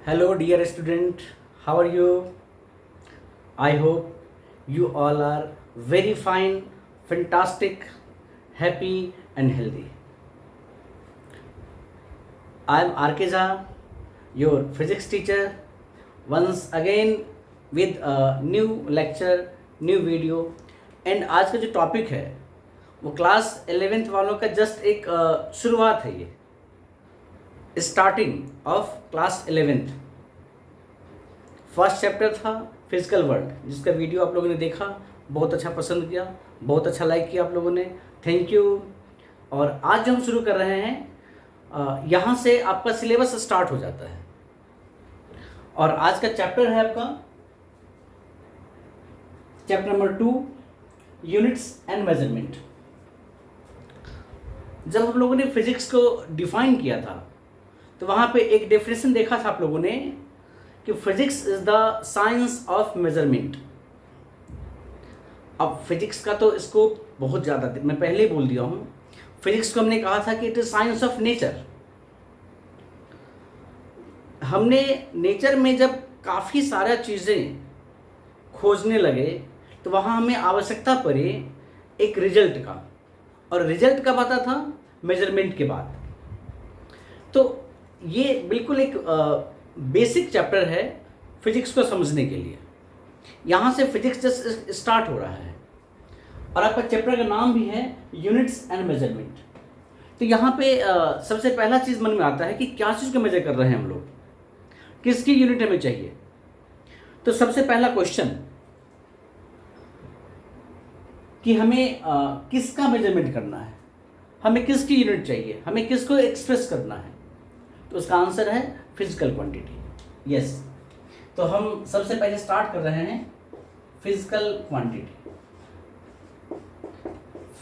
Hello, dear student. How are you? I hope you all are very fine, fantastic, happy, and healthy. I am RK Jha, your physics teacher, once again with a new lecture, new video. And आज का जो topic है वो class 11th वालों का just एक शुरुआत है, ये starting of class 11th। First chapter था फिजिकल वर्ल्ड, जिसका वीडियो आप लोगों ने देखा, बहुत अच्छा पसंद किया, बहुत अच्छा लाइक किया आप लोगों ने, थैंक यू। और आज जो हम शुरू कर रहे हैं यहाँ से आपका सिलेबस स्टार्ट हो जाता है। और आज का चैप्टर है आपका chapter number 2, units and measurement. जब हम लोगों ने फिजिक्स को डिफाइन किया था तो वहाँ पे एक डेफिनेशन देखा था आप लोगों ने कि physics is the science of measurement. अब फिजिक्स का तो स्कोप बहुत ज़्यादा, मैं पहले ही बोल दिया हूँ, फिजिक्स को हमने कहा था कि it is science of nature. हमने नेचर में जब काफ़ी सारा चीज़ें खोजने लगे तो वहाँ हमें आवश्यकता पड़ी एक रिजल्ट का, और रिजल्ट कब आता था? मेजरमेंट के बाद। तो ये बिल्कुल एक बेसिक चैप्टर है फिजिक्स को समझने के लिए। यहाँ से फिजिक्स जस्ट स्टार्ट हो रहा है और आपका चैप्टर का नाम भी है यूनिट्स एंड मेजरमेंट। तो यहाँ पे सबसे पहला चीज़ मन में आता है कि क्या चीज़ को मेजर कर रहे हैं हम लोग, किसकी यूनिट हमें चाहिए। तो सबसे पहला क्वेश्चन कि हमें किसका मेजरमेंट करना है, हमें किसकी यूनिट चाहिए, हमें किसको एक्सप्रेस करना है। तो उसका आंसर है फिजिकल क्वांटिटी। यस, तो हम सबसे पहले स्टार्ट कर रहे हैं physical quantity.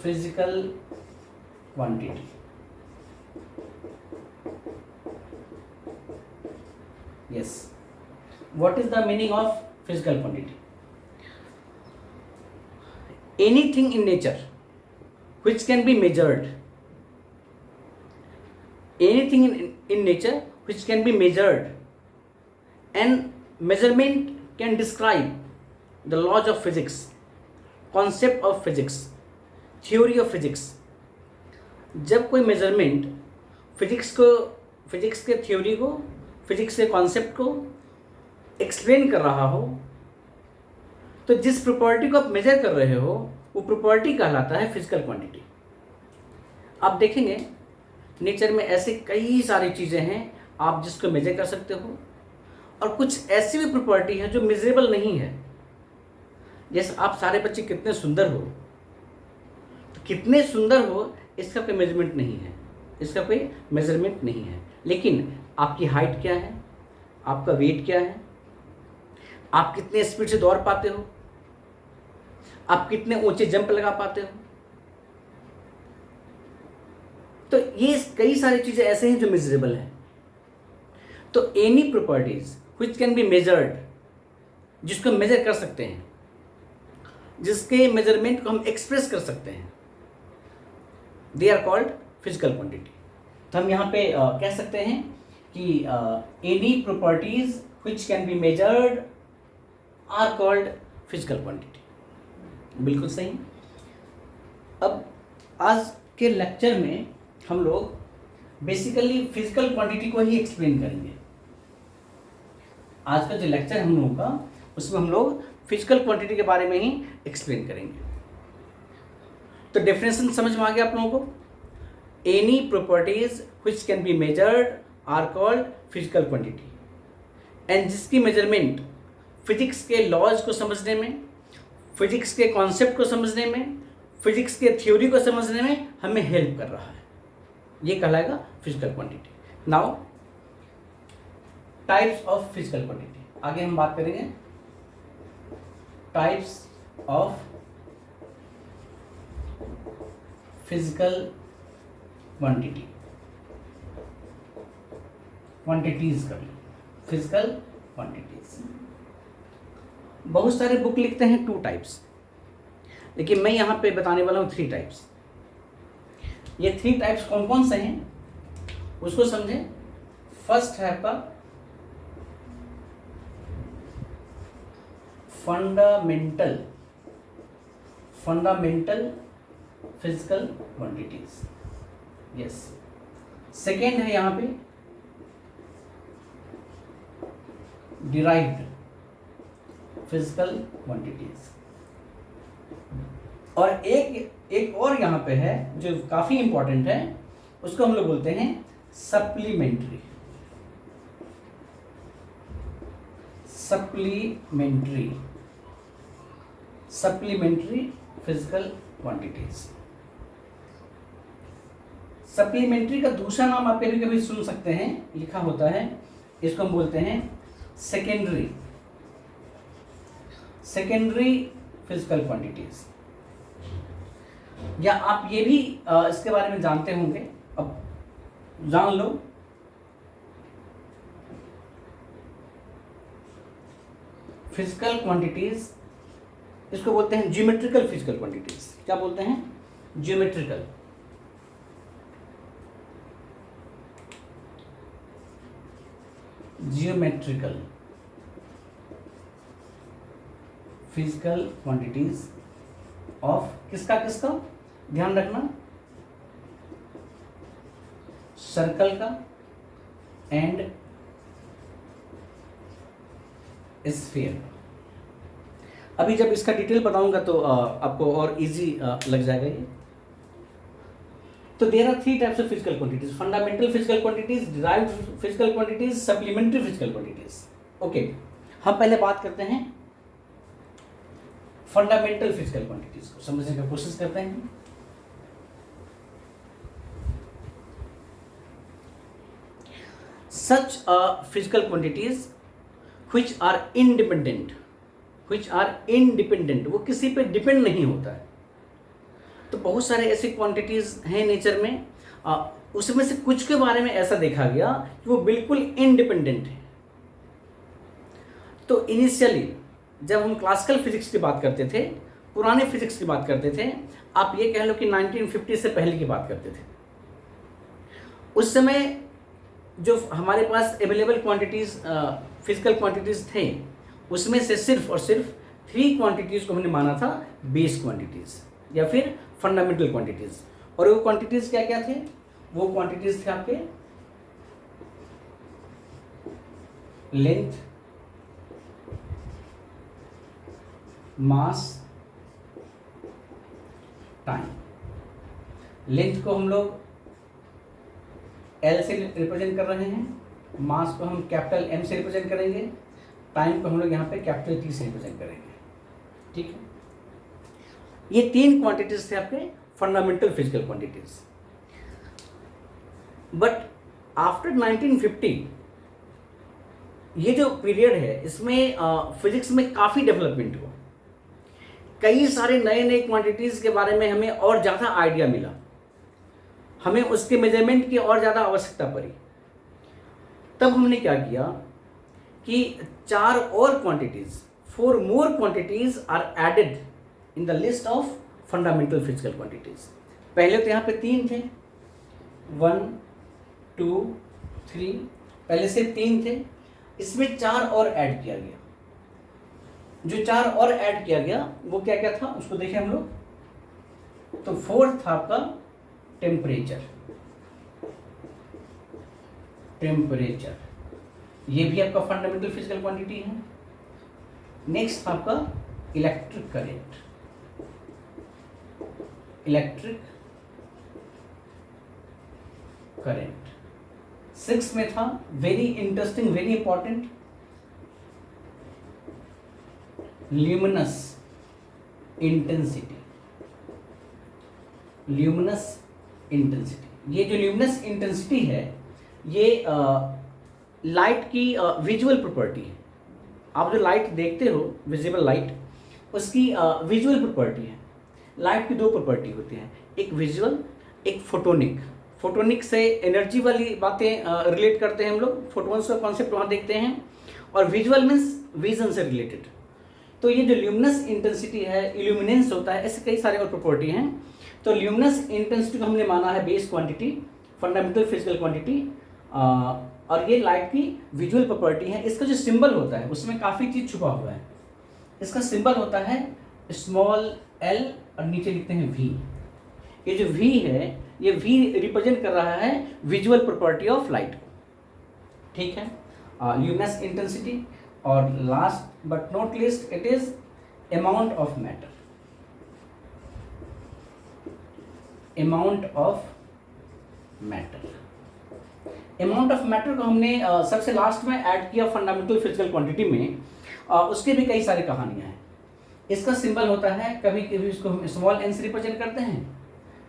Physical quantity, yes, what is the meaning of physical quantity? Anything in nature which can be measured, anything in nature which can be measured, and measurement can describe the laws of physics, concept of physics, theory of physics। जब कोई measurement physics के theory को, physics के concept को explain कर रहा हो, तो जिस प्रॉपर्टी को आप मेजर कर रहे हो वो प्रॉपर्टी कहलाता है फिजिकल क्वांटिटी। आप देखेंगे नेचर में ऐसे कई सारी चीज़ें हैं आप जिसको मेजर कर सकते हो, और कुछ ऐसी भी प्रॉपर्टी है जो मेजरेबल नहीं है। जैसे आप सारे बच्चे कितने सुंदर हो, तो कितने सुंदर हो इसका कोई मेजरमेंट नहीं है, इसका कोई मेजरमेंट नहीं है। लेकिन आपकी हाइट क्या है, आपका वेट क्या है, आप कितने स्पीड से दौड़ पाते हो, आप कितने ऊंचे जंप लगा पाते हो, तो ये कई सारी चीजें ऐसे हैं जो मेजरेबल है। तो any properties which can be measured, जिसको मेजर कर सकते हैं, जिसके मेजरमेंट को हम एक्सप्रेस कर सकते हैं, they are called physical quantity. तो हम यहाँ पे कह सकते हैं कि any properties which can be measured are called physical quantity. बिल्कुल सही। अब आज के लेक्चर में हम लोग बेसिकली फिजिकल क्वांटिटी को ही एक्सप्लेन करेंगे। आज का जो लेक्चर हम लोगों का, उसमें हम लोग फिजिकल क्वांटिटी के बारे में ही एक्सप्लेन करेंगे। तो डेफिनेशन समझ में आ गया आप लोगों को? Any properties which can be measured are called physical quantity, and जिसकी मेजरमेंट फिजिक्स के लॉज को समझने में, फिजिक्स के कॉन्सेप्ट को समझने में, फिजिक्स के थ्योरी को समझने में हमें हेल्प कर रहा है, ये कहलाएगा physical quantity. Now types of physical quantity, आगे हम बात करेंगे types of physical quantity. Quantities कर लो, फिजिकल क्वांटिटीज। बहुत सारे बुक लिखते हैं 2 टाइप्स, लेकिन मैं यहाँ पे बताने वाला हूँ 3 टाइप्स। ये 3 टाइप्स कौन कौन से हैं उसको समझें। फर्स्ट है आपका fundamental physical quantities. Yes, second है यहां पे डिराइव्ड फिजिकल क्वांटिटीज। और एक और यहां पे है जो काफी इंपॉर्टेंट है, उसको हम लोग बोलते हैं सप्लीमेंट्री फिजिकल क्वांटिटीज। सप्लीमेंट्री का दूसरा नाम आप कभी कभी सुन सकते हैं, लिखा होता है, इसको हम बोलते हैं सेकेंडरी फिजिकल क्वांटिटीज। या आप ये भी इसके बारे में जानते होंगे, अब जान लो। फिजिकल क्वांटिटीज, इसको बोलते हैं ज्योमेट्रिकल फिजिकल क्वांटिटीज। क्या बोलते हैं? ज्योमेट्रिकल फिजिकल क्वांटिटीज ऑफ किसका ध्यान रखना, सर्कल का एंड स्फीयर। अभी जब इसका डिटेल बताऊंगा तो आपको और इजी लग जाएगा ये। तो there are 3 types of physical quantities: fundamental physical quantities, derived physical quantities, supplementary physical quantities. Okay, हम पहले बात करते हैं फंडामेंटल फिजिकल क्वांटिटीज को समझने की कोशिश करते हैं। Such physical quantities which are independent, वो किसी पे डिपेंड नहीं होता है। तो बहुत सारे ऐसे क्वांटिटीज हैं नेचर में, उसमें से कुछ के बारे में ऐसा देखा गया कि वो बिल्कुल इंडिपेंडेंट है। तो इनिशियली जब हम क्लासिकल फिजिक्स की बात करते थे, पुराने फिजिक्स की बात करते थे, आप ये कह लो कि 1950 से पहले की बात करते थे, उस समय जो हमारे पास अवेलेबल क्वांटिटीज फिजिकल क्वांटिटीज थे, उसमें से सिर्फ और सिर्फ 3 क्वांटिटीज को हमने माना था बेस क्वांटिटीज या फिर फंडामेंटल क्वांटिटीज। और वो क्वांटिटीज क्या क्या थे? वो क्वांटिटीज थे आपके लेंथ, मास, टाइम। लेंथ को हम लोग L से रिप्रेजेंट कर रहे हैं, मास को हम कैपिटल M से रिप्रेजेंट करेंगे, टाइम को हम लोग यहाँ पे कैपिटल T से रिप्रेजेंट करेंगे। ठीक है, ये 3 क्वांटिटीज थे आपके fundamental physical quantities. But after 1950 ये जो पीरियड है, इसमें फिजिक्स में काफ़ी डेवलपमेंट हुआ। कई सारे नए नए क्वांटिटीज़ के बारे में हमें और ज़्यादा आइडिया मिला, हमें उसके मेजरमेंट की और ज़्यादा आवश्यकता पड़ी। तब हमने क्या किया कि 4 और quantities, 4 more quantities are added in the list of fundamental physical quantities। पहले तो यहाँ पे 3 थे, 1 2 3, पहले से 3 थे, इसमें 4 और ऐड किया गया। जो 4 और ऐड किया गया वो क्या क्या था, उसको देखें हम लोग। तो 4th था आपका टेम्परेचर, ये भी आपका फंडामेंटल फिजिकल क्वांटिटी है। नेक्स्ट आपका इलेक्ट्रिक करंट। 6 में था very interesting, very important, luminous intensity. ये जो ल्यूमिनस इंटेंसिटी है, ये लाइट की विजुअल प्रॉपर्टी है। आप जो लाइट देखते हो, विजिबल लाइट, उसकी विजुअल प्रॉपर्टी है। लाइट की 2 प्रॉपर्टी होती हैं, एक विजुअल, एक फोटोनिक। फोटोनिक से एनर्जी वाली बातें रिलेट करते हैं हम लोग, फोटोन्स का कॉन्सेप्ट वहाँ देखते हैं, और विजुअल मीन्स विजन से रिलेटेड। तो ये जो ल्यूमिनस इंटेंसिटी है, इल्यूमिनेंस होता है, ऐसे कई सारे और प्रॉपर्टी हैं। तो ल्यूमिनस इंटेंसिटी को हमने माना है base quantity, fundamental physical quantity, और ये लाइट की विजुअल प्रॉपर्टी है। इसका जो सिंबल होता है उसमें काफ़ी चीज़ छुपा हुआ है। इसका सिंबल होता है स्मॉल एल और नीचे लिखते हैं वी। ये जो वी है, ये वी रिप्रेजेंट कर रहा है विजुअल प्रॉपर्टी ऑफ लाइट को, ठीक है, ल्यूमिनस इंटेंसिटी। और last but not least it is amount of matter. Amount of matter, amount of matter को हमने सबसे लास्ट में ऐड किया फंडामेंटल फिजिकल क्वांटिटी में। उसके भी कई सारी कहानियां हैं। इसका सिंबल होता है, कभी कभी इसको हम स्मॉल एन से रिप्रेजेंट करते हैं,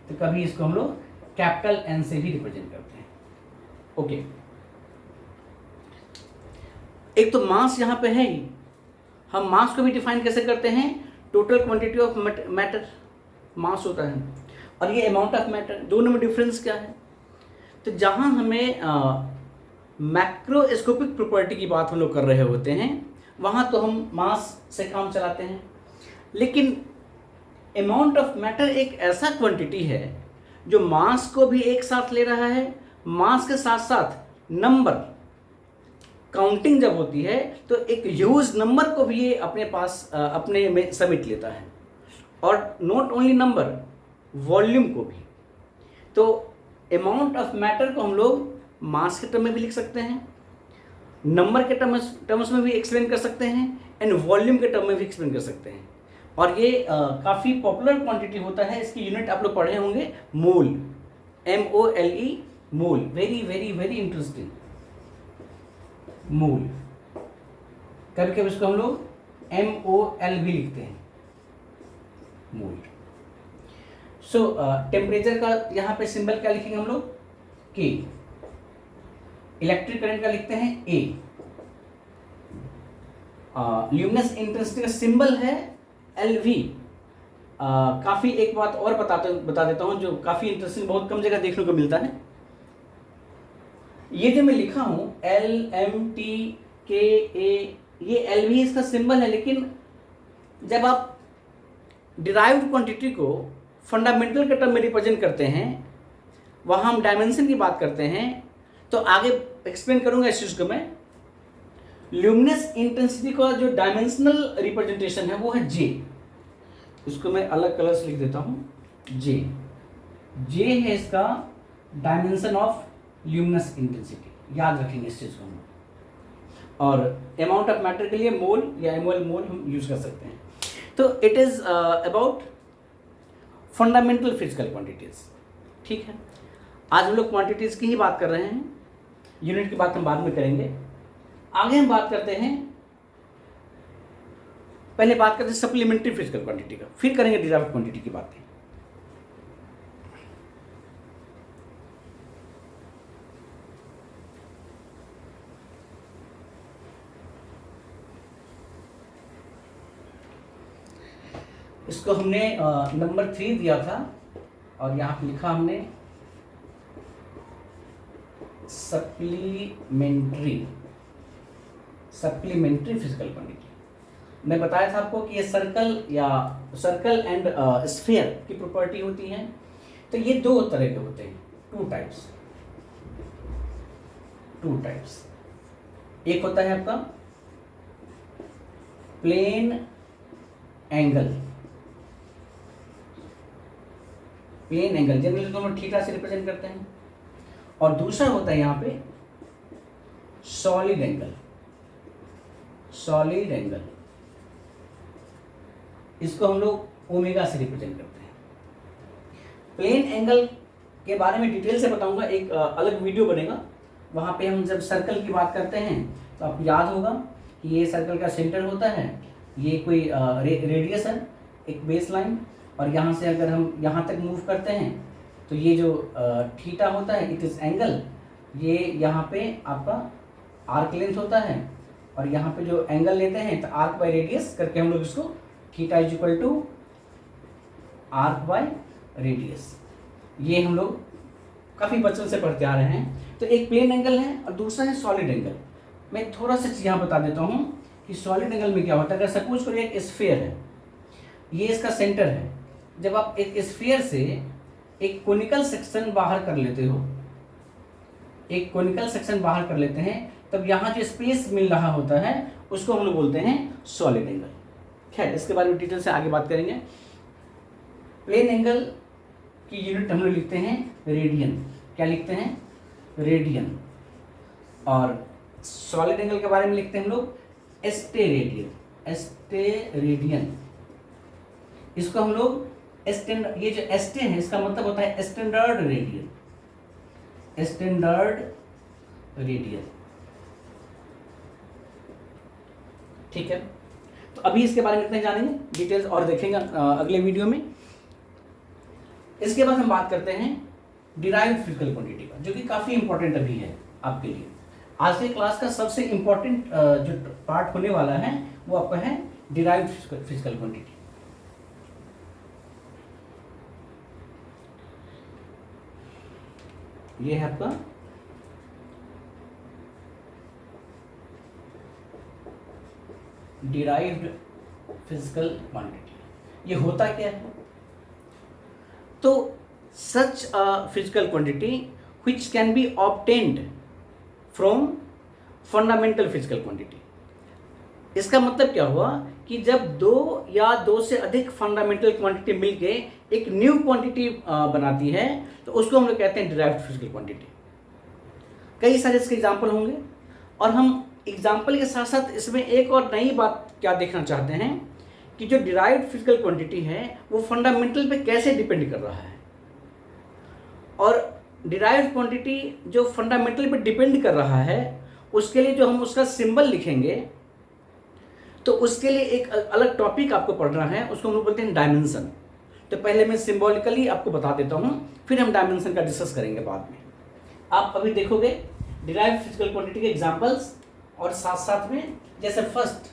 तो कभी इसको हम लोग कैपिटल एन से भी रिप्रेजेंट करते हैं। ओके, एक तो मास यहाँ पे है ही, हम मास को भी डिफाइन कैसे करते हैं, टोटल क्वांटिटी ऑफ मैटर मास होता है, और ये अमाउंट ऑफ मैटर, दोनों में डिफरेंस क्या है। तो जहाँ हमें मैक्रोस्कोपिक प्रॉपर्टी की बात हम लोग कर रहे होते हैं, वहाँ तो हम मास से काम चलाते हैं, लेकिन अमाउंट ऑफ मैटर एक ऐसा क्वांटिटी है जो मास को भी एक साथ ले रहा है, मास के साथ साथ नंबर, काउंटिंग जब होती है तो एक ह्यूज नंबर को भी ये अपने पास अपने में समेट लेता है, और नॉट ओनली नंबर, वॉल्यूम को भी। तो अमाउंट ऑफ मैटर को हम लोग मास के टर्म में भी लिख सकते हैं, नंबर के टर्म्स में भी एक्सप्लेन कर सकते हैं, एंड वॉल्यूम के टर्म में भी एक्सप्लेन कर सकते हैं। और ये काफ़ी पॉपुलर क्वांटिटी होता है। इसकी यूनिट आप लोग पढ़े होंगे, मोल, MOLE, मोल। वेरी वेरी वेरी इंटरेस्टिंग, मोल। कभी कभी इसको हम लोग MOL भी लिखते हैं, मोल। सो टेम्परेचर का यहाँ पे सिंबल क्या लिखेंगे हम लोग, K। इलेक्ट्रिक करंट का लिखते हैं A। ल्यूमिनस इंटेंसिटी का सिंबल है LV। काफ़ी एक बात और बता देता हूँ जो काफ़ी इंटरेस्टिंग, बहुत कम जगह देखने को मिलता है। ये जो मैं लिखा हूँ LMTKA, ये LV इसका सिंबल है, लेकिन जब आप डिराइव्ड क्वांटिटी को फंडामेंटल के टर्म में रिप्रेजेंट करते हैं, वहाँ हम डायमेंशन की बात करते हैं, तो आगे एक्सप्लेन करूँगा इस चीज़ को मैं। ल्यूमिनस इंटेंसिटी का जो डायमेंशनल रिप्रेजेंटेशन है वो है J। इसको मैं अलग कलर से लिख देता हूँ, J। J है इसका डायमेंशन ऑफ ल्यूमिनस इंटेंसिटी, याद रखेंगे इस चीज़ को हम। और अमाउंट ऑफ मैटर के लिए मोल या MOL, मोल हम यूज कर सकते हैं। तो it is about fundamental physical quantities, ठीक है। आज हम लोग क्वांटिटीज की ही बात कर रहे हैं, यूनिट की बात हम बाद में करेंगे। आगे हम बात करते हैं, पहले बात करते हैं सप्लीमेंट्री फिजिकल क्वांटिटी का, फिर करेंगे डिराइव्ड क्वांटिटी की बातें। इसको हमने नंबर 3 दिया था, और यहाँ पे लिखा हमने सप्लीमेंट्री फिजिकल क्वांटिटी। मैं बताया था आपको कि ये सर्कल एंड स्फीयर की प्रॉपर्टी होती है। तो ये दो तरह के होते हैं, टू टाइप्स। एक होता है आपका प्लेन एंगल, जनरली तो हम थीटा से रिप्रेजेंट करते हैं, और दूसरा होता है यहाँ पे सॉलिड एंगल। इसको हम लोग ओमेगा से रिप्रेजेंट करते हैं। प्लेन एंगल के बारे में डिटेल से बताऊंगा, एक अलग वीडियो बनेगा, वहाँ पे हम जब सर्कल की बात करते हैं तो आपको याद होगा कि ये सर्कल का सेंटर होता है, ये कोई रेडियस है, एक बेस लाइन, और यहाँ से अगर हम यहाँ तक मूव करते हैं तो ये जो थीटा होता है, इट इज़ एंगल, ये यहाँ पे आपका आर्क लेंथ होता है, और यहाँ पे जो एंगल लेते हैं तो आर्क बाय रेडियस करके हम लोग इसको theta is equal to arc by radius, ये हम लोग काफ़ी बचपन से पढ़ते आ रहे हैं। तो एक प्लेन एंगल है और दूसरा है सॉलिड एंगल। मैं थोड़ा सा यहाँ बता देता हूँ कि सॉलिड एंगल में क्या होता है। अगर सपोज करिए एक स्फीयर है, ये इसका सेंटर है, जब आप एक स्फीयर से एक कोनिकल सेक्शन बाहर कर लेते हैं, तब यहाँ जो स्पेस मिल रहा होता है उसको हम लोग बोलते हैं सॉलिड एंगल, खैर इसके बारे में डिटेल से आगे बात करेंगे। प्लेन एंगल की यूनिट हम लोग लिखते हैं रेडियन। क्या लिखते हैं? रेडियन। और सॉलिड एंगल के बारे में लिखते हैं हम लोग एस्टेरेडियन। एस्टेरेडियन, इसको हम लोग ये जो एस्टे है इसका मतलब होता है स्टैंडर्ड रेडियन। स्टैंडर्ड रेडियन, ठीक है। तो अभी इसके बारे में इतना जानेंगे, डिटेल्स और देखेंगे अगले वीडियो में। इसके बाद हम बात करते हैं डिराइव्ड फिजिकल क्वांटिटी का, जो कि काफी इंपॉर्टेंट अभी है आपके लिए। आज के क्लास का सबसे इंपॉर्टेंट जो पार्ट होने वाला है वो आपका है डिराइव्ड फिजिकल क्वांटिटी। ये है आपका डिराइव्ड फिजिकल क्वांटिटी। ये होता क्या है? तो such a physical quantity which can be obtained from fundamental physical quantity. इसका मतलब क्या हुआ कि जब दो या दो से अधिक फंडामेंटल क्वांटिटी मिलके एक न्यू क्वांटिटी बनाती है तो उसको हम लोग कहते हैं डिराइव्ड फिजिकल क्वांटिटी। कई सारे इसके एग्जाम्पल होंगे और हम एग्जाम्पल के साथ साथ इसमें एक और नई बात क्या देखना चाहते हैं कि जो डिराइव्ड फिजिकल क्वांटिटी है वो फंडामेंटल पे कैसे डिपेंड कर रहा है। और डिराइव्ड क्वांटिटी जो फंडामेंटल पे डिपेंड कर रहा है उसके लिए जो हम उसका सिंबल लिखेंगे तो उसके लिए एक अलग टॉपिक आपको पढ़ना है, उसको हम लोग बोलते हैं डायमेंशन। तो पहले मैं सिंबॉलिकली आपको बता देता हूँ, फिर हम डायमेंशन का डिस्कस करेंगे बाद में। आप अभी देखोगे डिराइव्ड फिजिकल क्वांटिटी के एग्जांपल्स और साथ साथ में जैसे फर्स्ट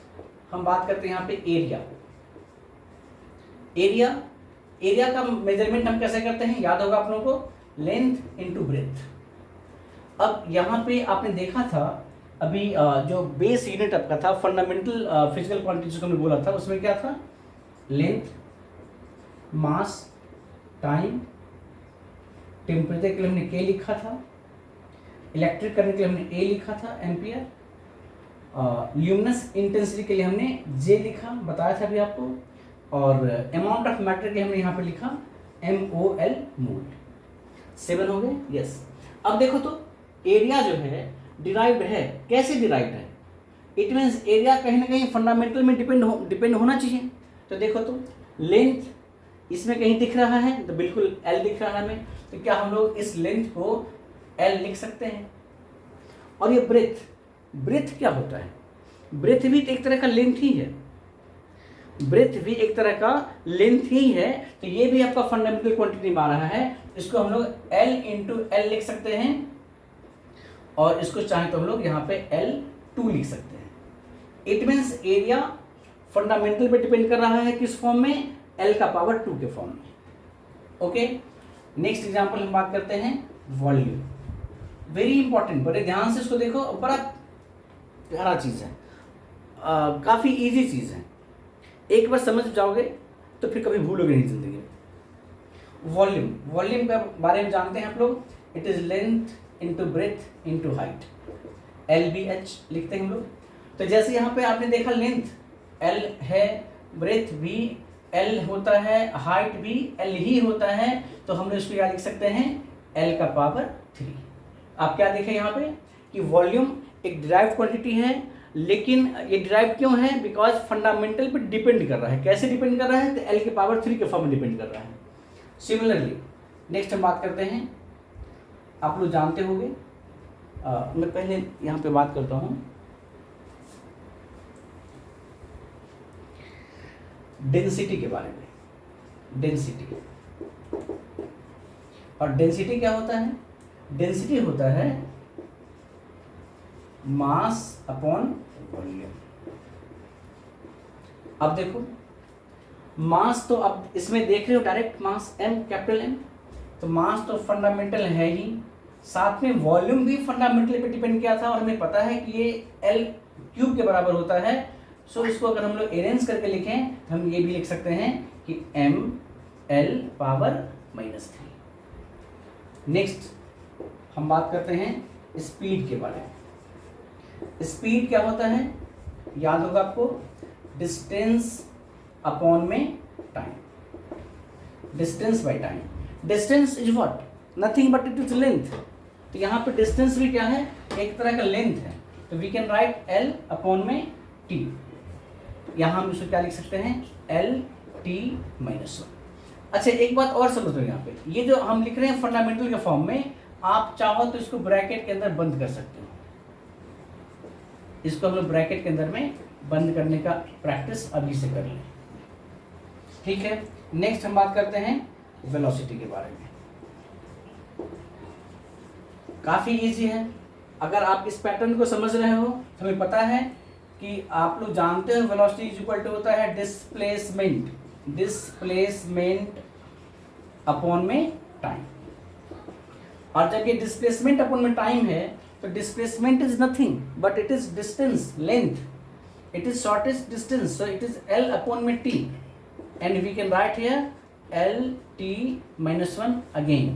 हम बात करते हैं यहाँ पे एरिया। एरिया का मेजरमेंट हम कैसे करते हैं, याद होगा आप लोगों को, लेंथ इनटू ब्रेथ। अब यहाँ पे आपने देखा था अभी जो बेस यूनिट आपका था फंडामेंटल फिजिकल क्वांटिटी जिसको हमने बोला था, उसमें क्या था? लेंथ, मास, टाइम। टेम्परेचर के लिए हमने के लिखा था, इलेक्ट्रिक करंट के लिए हमने ए लिखा था एम्पियर, ल्यूमिनस इंटेंसिटी के लिए हमने जे लिखा, बताया था अभी आपको, और अमाउंट ऑफ मैटर के लिए हमने यहाँ पे लिखा MOL मोल। 7 हो गए, यस। अब देखो तो एरिया जो है डिराइव्ड है, कैसे डिराइव्ड है? इट मीन्स एरिया कहीं ना कहीं फंडामेंटल में डिपेंड होना चाहिए। तो देखो तो लेंथ इसमें कहीं दिख रहा है तो बिल्कुल L दिख रहा है हमें, तो क्या हम लोग इस लेंथ को L लिख सकते हैं? और ये ब्रेथ क्या होता है? ब्रेथ भी एक तरह का लेंथ ही है, ब्रेथ भी एक तरह का लेंथ ही है। तो ये भी आपका फंडामेंटल क्वांटिटी में आ रहा है, इसको हम लोग L इंटू L लिख सकते हैं और इसको चाहे तो हम लोग यहाँ पे L2 लिख सकते हैं। इट मीन्स एरिया फंडामेंटल पे डिपेंड कर रहा है किस फॉर्म में? L का पावर 2 के फॉर्म में। ओके, नेक्स्ट एग्जांपल हम बात करते हैं वॉल्यूम। वेरी इंपॉर्टेंट, बड़े ध्यान से इसको देखो, बड़ा प्यारा चीज़ है, काफ़ी इजी चीज़ है। एक बार समझ जाओगे तो फिर कभी भूलोगे नहीं जिंदगी में। वॉल्यूम के बारे में जानते हैं आप लोग, it is length into breadth into height, LBH लिखते हैं हम लोग। तो जैसे यहाँ पे आपने देखा लेंथ L है, ब्रेथ भी L होता है, हाइट भी L ही होता है, तो हम लोग इसको क्या लिख सकते हैं? L का पावर 3। आप क्या देखें यहाँ पे कि वॉल्यूम एक डिराइव्ड क्वांटिटी है, लेकिन ये डिराइव क्यों है? बिकॉज फंडामेंटल पे डिपेंड कर रहा है। कैसे डिपेंड कर रहा है? तो L के पावर 3 के फॉर्म में डिपेंड कर रहा है। सिमिलरली नेक्स्ट हम बात करते हैं, आप लोग जानते होंगे, मैं पहले यहाँ पे बात करता हूँ डेंसिटी के बारे में। डेंसिटी, और डेंसिटी क्या होता है? डेंसिटी होता है मास अपॉन वॉल्यूम। अब देखो मास तो अब इसमें देख रहे हो डायरेक्ट मास M, कैपिटल M, तो मास तो फंडामेंटल है ही, साथ में वॉल्यूम भी फंडामेंटल पे डिपेंड किया था और हमें पता है कि ये L³ के बराबर होता है। सो इसको अगर हम लोग अरेंज करके लिखें तो हम ये भी लिख सकते हैं कि ML पावर -3। नेक्स्ट हम बात करते हैं स्पीड के बारे में। स्पीड क्या होता है? याद होगा आपको, डिस्टेंस अपॉन में time, distance by time. Distance is what, nothing but it is length. तो यहाँ पे डिस्टेंस भी क्या है, एक तरह का लेंथ है। तो we can write L upon में टी। यहाँ हम इसको क्या लिख सकते हैं, एल टी माइनस 1। अच्छा एक बात और समझ लो, यहाँ पे ये जो हम लिख रहे हैं फंडामेंटल के फॉर्म में, आप चाहो तो इसको ब्रैकेट के अंदर बंद कर सकते हो। इसको हम लोग ब्रैकेट के अंदर में बंद करने का प्रैक्टिस अभी से कर लें, ठीक है। नेक्स्ट हम बात करते हैं वेलोसिटी के बारे में। काफी इजी है, अगर आप इस पैटर्न को समझ रहे हो तो हमें पता है कि आप लोग जानते हो वेलोसिटी इज इक्वल टू होता है डिस्प्लेसमेंट अपॉन में टाइम। और जब ये डिस्प्लेसमेंट अपॉन में टाइम है तो displacement is nothing but it is distance, length, it is shortest distance, so it is L upon में T, and we can write here L T minus 1 again।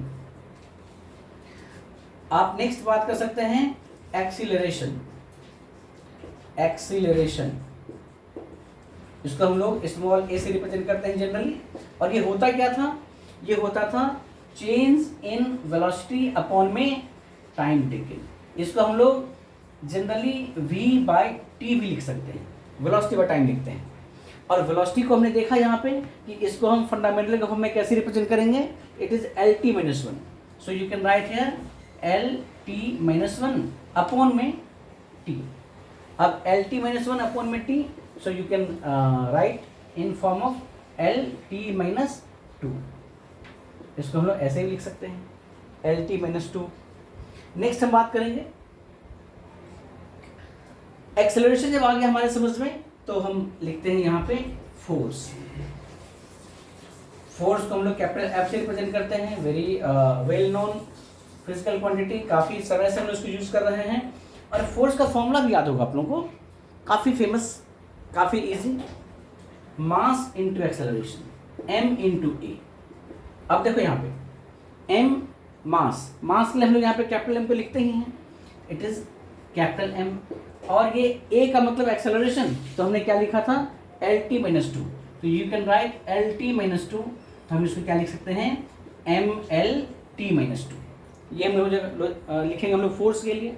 आप next बात कर सकते हैं acceleration. इसको हम लोग स्मॉल ए से रिप्रेजेंट करते हैं जनरली। और ये होता क्या था, ये होता था चेंज इन वेलोसिटी अपॉन में टाइम टेकन। इसको हम लोग जनरली v बाई टी भी लिख सकते हैं, वेलोसिटी बाय टाइम लिखते हैं। और वेलोसिटी को हमने देखा यहाँ पे कि इसको हम फंडामेंटल के फॉर्म में कैसे रिप्रेजेंट करेंगे, it is L T minus 1। So you can write here L T minus 1 upon में टी। अब एल टी माइनस 1 अपॉन में T, so you can write in form of L T minus 2। इसको हम लोग ऐसे ही लिख सकते हैं, एल टी माइनस 2। नेक्स्ट हम बात करेंगे एक्सेलरेशन। जब आ गया हमारे समझ में तो हम लिखते हैं यहाँ पे फोर्स। फोर्स को हम लोग कैपिटल एफ से रिप्रेजेंट करते हैं, very well known physical quantity, काफ़ी समय से हम लोग इसको यूज कर रहे हैं। और फोर्स का फॉर्मूला भी याद होगा आप लोगों को, काफ़ी फेमस, काफ़ी easy, mass into acceleration, M into A. अब देखो यहाँ पे एम मास के लिए हम लोग यहाँ पे कैपिटल एम को लिखते ही हैं, इट इज कैपिटल एम। और ये ए का मतलब एक्सेलरेशन, तो हमने क्या लिखा था, एल टी माइनस 2। तो you can write L T minus 2। तो हम इसको क्या लिख सकते हैं, एम एल टी माइनस 2। ये हम लोग लिखेंगे हम लोग फोर्स के लिए।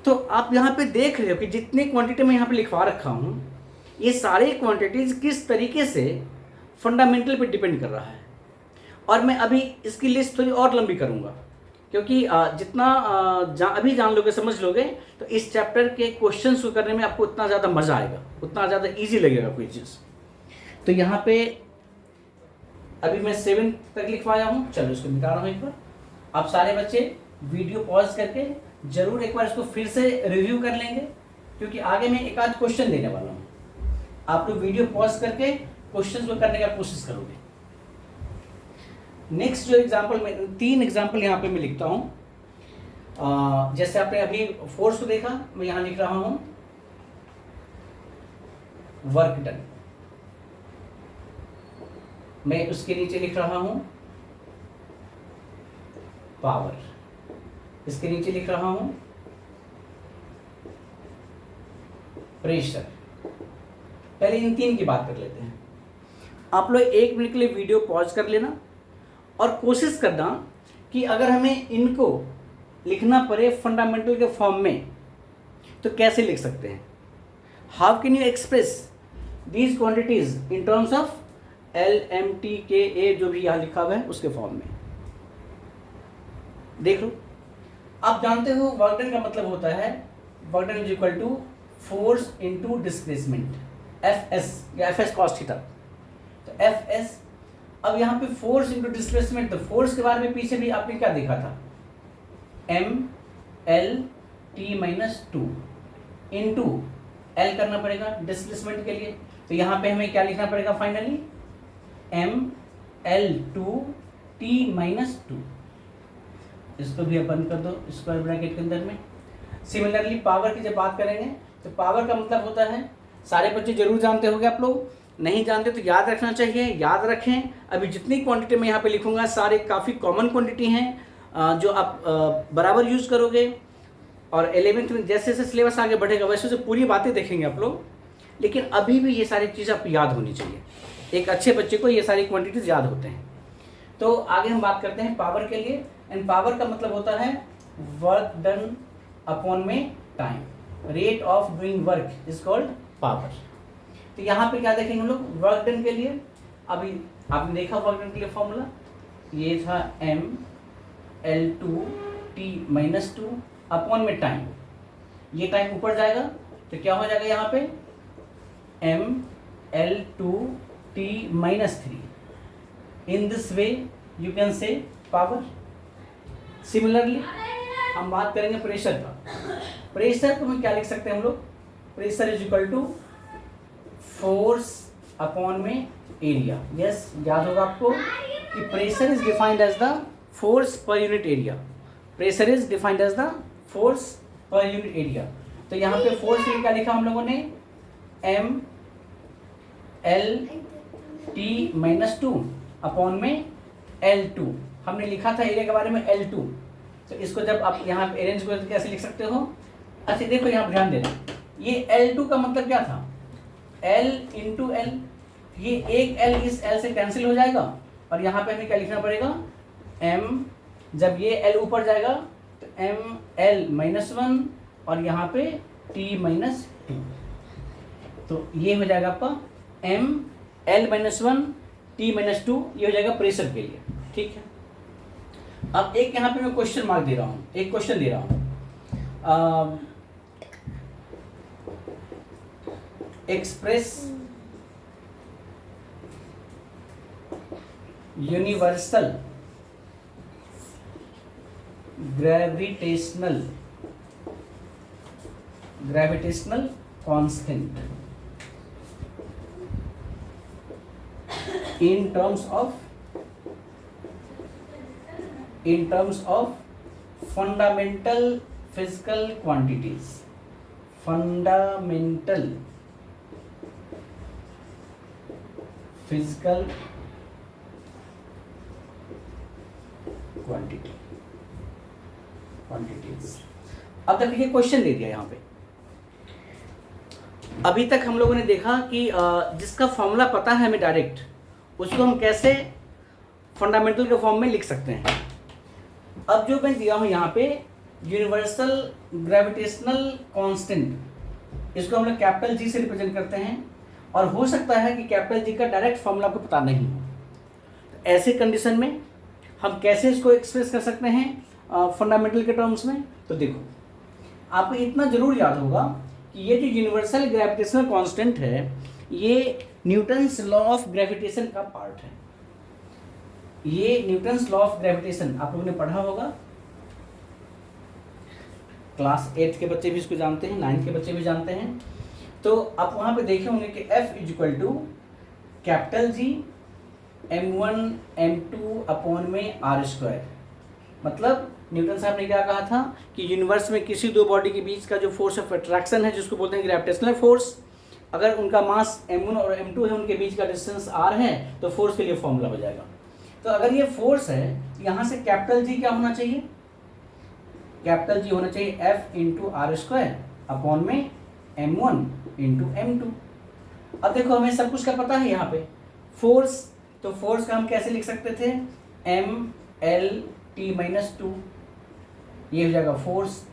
तो आप यहाँ पे देख रहे हो कि जितनी क्वांटिटी मैं यहाँ पे लिखवा रखा हूँ, ये सारे क्वांटिटीज किस तरीके से फंडामेंटल पे डिपेंड कर रहा है। और मैं अभी इसकी लिस्ट थोड़ी और लंबी करूँगा, क्योंकि जितना अभी जान लोगे, समझ लोगे, तो इस चैप्टर के क्वेश्चंस को करने में आपको उतना ज़्यादा मज़ा आएगा, उतना ज़्यादा इजी लगेगा कोई चीज़। तो यहाँ पे अभी मैं 7 तक लिखवाया हूँ, चलो इसको मिटा रहा हूँ एक बार। आप सारे बच्चे वीडियो पॉज करके ज़रूर एक बार इसको फिर से रिव्यू कर लेंगे, क्योंकि आगे मैं एक आध क्वेश्चन देने वाला हूँ। आप लोग वीडियो पॉज करके क्वेश्चन को करने का कोशिश करोगे। नेक्स्ट जो एग्जाम्पल में 3 एग्जाम्पल यहाँ पे मैं लिखता हूँ। जैसे आपने अभी फोर्स को देखा, मैं यहाँ लिख रहा हूँ वर्क डन। मैं उसके नीचे लिख रहा हूँ पावर, इसके नीचे लिख रहा हूँ प्रेशर। पहले इन 3 की बात कर लेते हैं। आप लोग 1 मिनट के लिए वीडियो पॉज कर लेना और कोशिश करना कि अगर हमें इनको लिखना पड़े फंडामेंटल के फॉर्म में तो कैसे लिख सकते हैं। How can you express these quantities in terms of L M T K A, जो भी यहाँ लिखा हुआ है उसके फॉर्म में। देख लो, आप जानते हो वर्क डन का मतलब होता है work done is equal to force into displacement, F S या एफ एस कॉस थीटा। तो एफ एस, अब यहाँ पे फोर्स इनटू डिस्प्लेसमेंट, तो फोर्स के बारे में पीछे भी आपने क्या देखा था, M L T minus 2 into L करना पड़ेगा डिस्प्लेसमेंट के लिए। तो यहाँ पे हमें क्या लिखना पड़ेगा finally, M L two T minus 2। इसको भी बंद कर दो स्क्वायर ब्रैकेट के अंदर में। सिमिलरली पावर की जब बात करेंगे तो पावर का मतलब होता है, सारे बच्चे जरूर जानते होंगे, आप लोग नहीं जानते तो याद रखना चाहिए, याद रखें। अभी जितनी क्वांटिटी मैं यहाँ पे लिखूंगा सारे काफ़ी कॉमन क्वांटिटी हैं जो आप बराबर यूज़ करोगे। और 11th में जैसे जैसे सिलेबस आगे बढ़ेगा वैसे वैसे पूरी बातें देखेंगे आप लोग। लेकिन अभी भी ये सारी चीज़ आपको याद होनी चाहिए। एक अच्छे बच्चे को ये सारी क्वांटिटीज याद होते हैं। तो आगे हम बात करते हैं पावर के लिए। एंड पावर का मतलब होता है वर्क डन अपॉन में time, rate of doing work is called power. तो यहाँ पे क्या देखेंगे हम लोग, वर्क डन के लिए अभी आपने देखा वर्क डन के लिए फॉर्मूला ये था m/L2t-2 अपॉन में टाइम। ये टाइम ऊपर जाएगा तो क्या हो जाएगा यहाँ पे m/L2t-3। In this way you can say power. Similarly हम बात करेंगे प्रेशर का। प्रेशर को हम क्या लिख सकते हैं हम लोग, pressure is equal to force upon में एरिया। यस, याद होगा आपको कि pressure is defined as the force per unit area. Pressure is defined as the force per unit area. तो यहाँ पे फोर्स के लिए क्या लिखा हम लोगों ने, m/L2 अपॉन में L2। हमने लिखा था एरिया के बारे में L2। तो इसको जब आप यहाँ पे अरेंज करोगे तो कैसे लिख सकते हो। अच्छा देखो यहाँ ध्यान देना, ये L2 का मतलब क्या था, L इंटू L। ये एक L इस L से कैंसिल हो जाएगा और यहाँ पे हमें क्या लिखना पड़ेगा, M। जब ये L ऊपर जाएगा तो ML-1 और यहाँ पे T-2। तो ये हो जाएगा आपका ML-1 T-2। ये हो जाएगा प्रेशर के लिए। ठीक है, अब एक यहाँ पे मैं क्वेश्चन मार्क दे रहा हूँ, एक क्वेश्चन दे रहा हूँ। Express universal gravitational constant in terms of fundamental physical quantities। fundamental physical quantities। अब देखिए क्वेश्चन दे दिया यहाँ पे। अभी तक हम लोगों ने देखा कि जिसका फॉर्मूला पता है हमें डायरेक्ट, उसको हम कैसे फंडामेंटल के फॉर्म में लिख सकते हैं। अब जो मैं दिया हूँ यहाँ पे यूनिवर्सल ग्रेविटेशनल कांस्टेंट, इसको हम लोग कैपिटल जी से रिप्रेजेंट करते हैं। और हो सकता है कि कैपिटल जी का डायरेक्ट फॉर्मूला आपको पता नहीं हो। तो ऐसे कंडीशन में हम कैसे इसको एक्सप्रेस कर सकते हैं फंडामेंटल के टर्म्स में। तो देखो, आपको इतना जरूर याद होगा कि ये जो यूनिवर्सल ग्रेविटेशनल कांस्टेंट है, ये न्यूटन्स लॉ ऑफ ग्रेविटेशन का पार्ट है। ये न्यूटन्स लॉ ऑफ ग्रेविटेशन आप लोगों ने पढ़ा होगा, क्लास 8 के बच्चे भी इसको जानते हैं, 9 के बच्चे भी जानते हैं। तो आप वहाँ पे देखे होंगे कि F is equal to capital G m1 m2 upon में r²। मतलब न्यूटन साहब ने क्या कहा था कि यूनिवर्स में किसी दो बॉडी के बीच का जो फोर्स ऑफ अट्रैक्शन है, जिसको बोलते हैं ग्रेविटेशनल फोर्स, अगर उनका मास m1 और m2 है, उनके बीच का डिस्टेंस r है, तो फोर्स के लिए फॉर्मूला हो जाएगा। तो अगर ये फोर्स है, यहाँ से कैपिटल G क्या होना चाहिए, कैपिटल G होना चाहिए F इंटू r² अपॉन में m1 इंटू m2। अब देखो हमें सब कुछ का पता है यहाँ पे फोर्स, तो फोर्स का हम कैसे लिख सकते थे, ML-T-2। ये हो जाएगा फोर्स।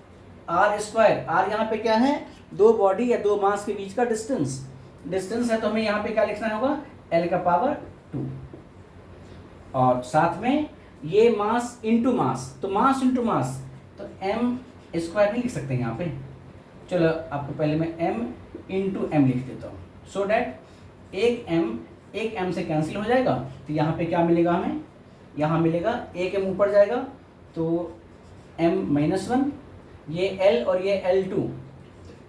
r², r यहाँ पे क्या है, दो बॉडी या दो मास के बीच का डिस्टेंस है। तो हमें यहाँ पे क्या लिखना होगा, L का पावर 2। और साथ में ये मास इंटू मास, तो मास इंटू मास, तो m² नहीं लिख सकते यहाँ पे। चलो आपको पहले मैं m इंटू m लिख देता हूँ, सो डैट एक m से कैंसिल हो जाएगा। तो यहाँ पे क्या मिलेगा हमें, यहाँ मिलेगा एक m ऊपर जाएगा तो m-1, ये L और ये L2,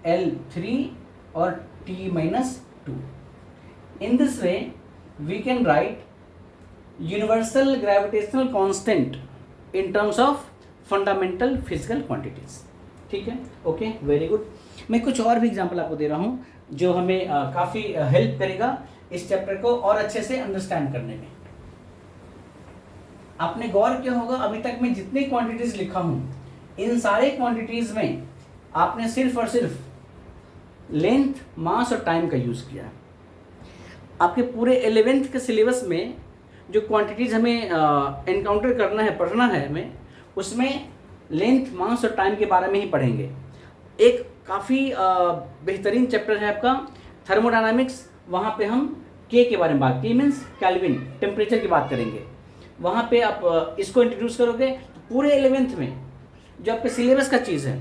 L3 और T-2। In this way we can write universal gravitational constant in terms of fundamental physical quantities. ठीक है, ओके, वेरी गुड। मैं कुछ और भी एग्जांपल आपको दे रहा हूँ जो हमें काफ़ी हेल्प करेगा इस चैप्टर को और अच्छे से अंडरस्टैंड करने में। आपने गौर किया होगा अभी तक मैं जितनी क्वांटिटीज लिखा हूँ, इन सारे क्वांटिटीज में आपने सिर्फ और सिर्फ लेंथ, मास और टाइम का यूज़ किया है। आपके पूरे 11th के सिलेबस में जो क्वांटिटीज़ हमें एनकाउंटर करना है, पढ़ना है हमें, उसमें लेंथ, मास और टाइम के बारे में ही पढ़ेंगे। एक काफ़ी बेहतरीन चैप्टर है आपका थर्मोडायनामिक्स, वहाँ पे हम के बारे में बात की, मीन्स केल्विन, टेम्परेचर की बात करेंगे। वहाँ पे आप इसको इंट्रोड्यूस करोगे तो पूरे 11th में जो आपके सिलेबस का चीज़ है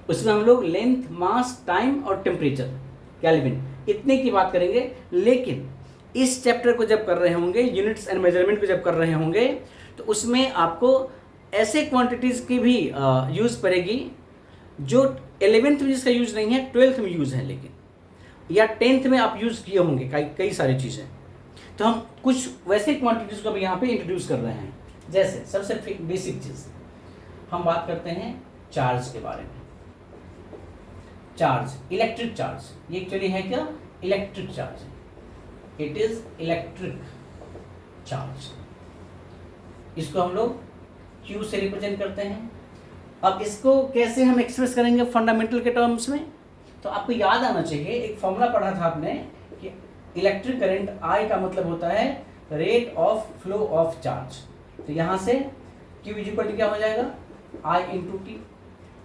उसमें हम लोग लेंथ, मास, टाइम और टेम्परेचर, केल्विन, इतने की बात करेंगे। लेकिन इस चैप्टर को जब कर रहे होंगे, यूनिट्स एंड मेजरमेंट को जब कर रहे होंगे, तो उसमें आपको ऐसे क्वांटिटीज़ की भी यूज़ पड़ेगी जो 11th में जिसका यूज़ नहीं है, 12th में यूज़ है, लेकिन या 10th में आप यूज़ किए होंगे कई सारी चीज़ें। तो हम कुछ वैसे क्वांटिटीज़ को भी यहाँ पे इंट्रोड्यूस कर रहे हैं। जैसे सबसे बेसिक चीज़ हम बात करते हैं चार्ज के बारे में। चार्ज, इलेक्ट्रिक चार्ज, ये एक्चुअली है क्या? Electric charge. It is electric charge. इसको हम लोग Q से रिप्रेजेंट करते हैं। अब इसको कैसे हम एक्सप्रेस करेंगे फंडामेंटल के टर्म्स में? तो आपको याद आना चाहिए, एक फॉर्मूला पढ़ा था आपने कि इलेक्ट्रिक करंट I का मतलब होता है rate of flow of charge. तो यहाँ से Q इक्वल टू क्या हो जाएगा? I into T.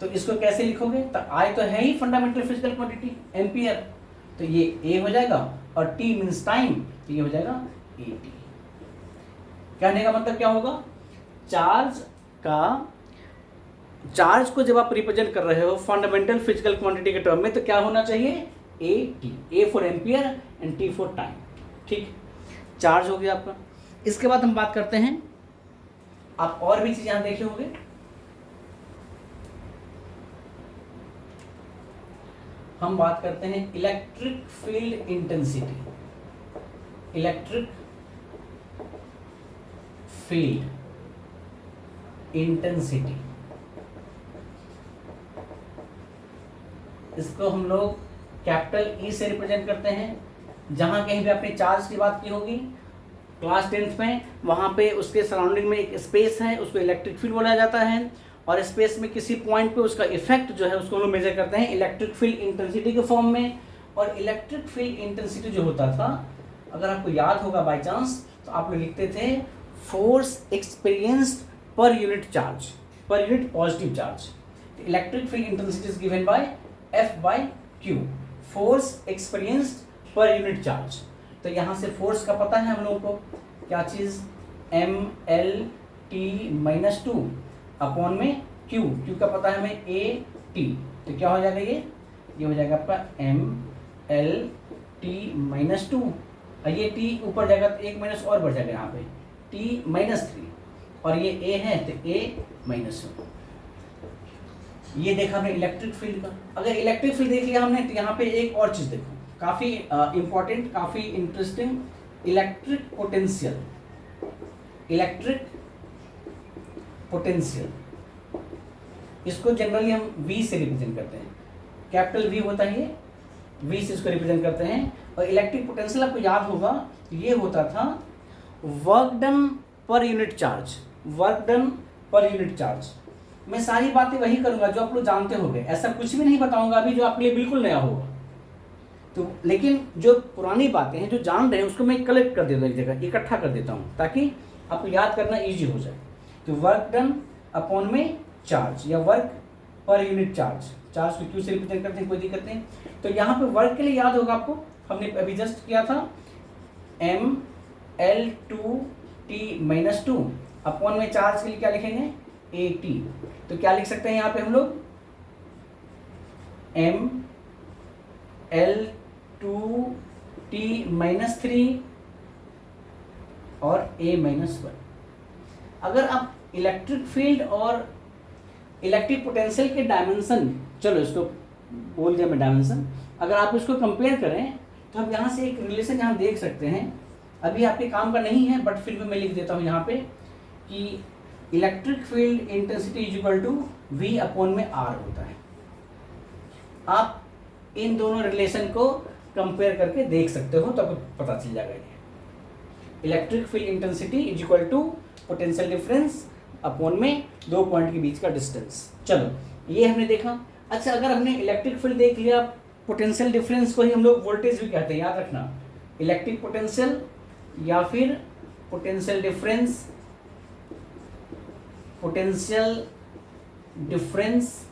तो इसको कैसे लिखोगे? तो I तो है ही फंडामेंटल फिजिकल क्वांटिटी, एम्पियर, तो ये A हो जाएगा, और T मीन्स टाइम, तो ये हो जाएगा AT। कहने का मतलब क्या होगा? चार्ज को जब आप रिप्रेजेंट कर रहे हो फंडामेंटल फिजिकल क्वांटिटी के टर्म में, तो क्या होना चाहिए? AT, A for ampere and T for time. ठीक, चार्ज हो गया आपका। इसके बाद हम बात करते हैं, आप और भी चीज यहां देखे होंगे, हम बात करते हैं electric field intensity. Electric field intensity, इसको हम लोग कैपिटल E से रिप्रेजेंट करते हैं। जहां कहीं भी आपने चार्ज की बात की होगी क्लास 10th में, वहां पे उसके सराउंडिंग में एक स्पेस है, उसको इलेक्ट्रिक फील्ड बोला जाता है, और स्पेस में किसी पॉइंट पे उसका इफेक्ट जो है उसको हम लोग मेजर करते हैं इलेक्ट्रिक फील्ड इंटेंसिटी के फॉर्म में। और इलेक्ट्रिक फील्ड इंटेंसिटी जो होता था, अगर आपको याद होगा बाय चांस, तो आप लोग लिखते थे force experienced per unit charge, per unit positive charge. Electric field intensity is given by F/Q, force experienced per unit charge. तो यहाँ से फोर्स का पता है हम लोगों को, क्या चीज? mLT-2 अपॉन में Q का पता है हमें AT, तो क्या हो जाएगा? ये हो जाएगा आपका mLT-2, और ये T ऊपर जाएगा तो एक माइनस और बढ़ जाएगा यहाँ पे T-3, और ये A है तो A-1। ये देखा हमने इलेक्ट्रिक फील्ड का। अगर इलेक्ट्रिक फील्ड देख लिया हमने, तो यहाँ पे एक और चीज देखो, काफी इंपॉर्टेंट, काफी interesting, electric potential. Electric potential, इसको जनरली हम V से रिप्रेजेंट करते हैं, कैपिटल V होता है ये, V से इसको रिप्रेजेंट करते हैं। और इलेक्ट्रिक पोटेंशियल आपको याद होगा, ये होता था work done per unit charge, work done per unit charge. मैं सारी बातें वही करूंगा जो आप लोग जानते होंगे, ऐसा कुछ भी नहीं बताऊंगा अभी जो आपके लिए बिल्कुल नया होगा। तो लेकिन जो पुरानी बातें हैं जो जान रहे हैं उसको मैं कलेक्ट कर देता हूँ, एक जगह इकट्ठा कर देता हूँ, ताकि आपको याद करना इजी हो जाए। तो वर्क डन अपॉन में चार्ज, या work per unit charge, charge को Q से रिप्रेजेंट करते हैं, कोई दिक्कत नहीं। तो यहाँ पे वर्क के लिए याद होगा आपको, हमने अभी जस्ट किया था mL2T-2 अपॉन में चार्ज के लिए क्या लिखेंगे? AT। तो क्या लिख सकते हैं यहाँ पे हम लोग? mL2T-3 और A-1। अगर आप इलेक्ट्रिक फील्ड और इलेक्ट्रिक पोटेंशियल के डायमेंशन, चलो इसको बोल दिया मैं डायमेंशन, अगर आप इसको कंपेयर करें तो हम यहाँ से एक रिलेशन यहाँ देख सकते हैं। अभी आपके काम का नहीं है, बट फिर भी मैं लिख देता हूँ यहाँ पे कि electric field intensity is equal to V upon में R होता है। आप इन दोनों रिलेशन को कंपेयर करके देख सकते हो, तो आपको पता चल जाएगा। Electric field intensity is equal to potential difference upon में दो पॉइंट के बीच का डिस्टेंस। चलो ये हमने देखा। अच्छा, अगर हमने इलेक्ट्रिक फील्ड देख लिया, पोटेंशियल डिफरेंस को ही हम लोग वोल्टेज भी कहते हैं, याद रखना। इलेक्ट्रिक पोटेंशियल या फिर पोटेंशियल डिफरेंस, पोटेंशियल डिफरेंस,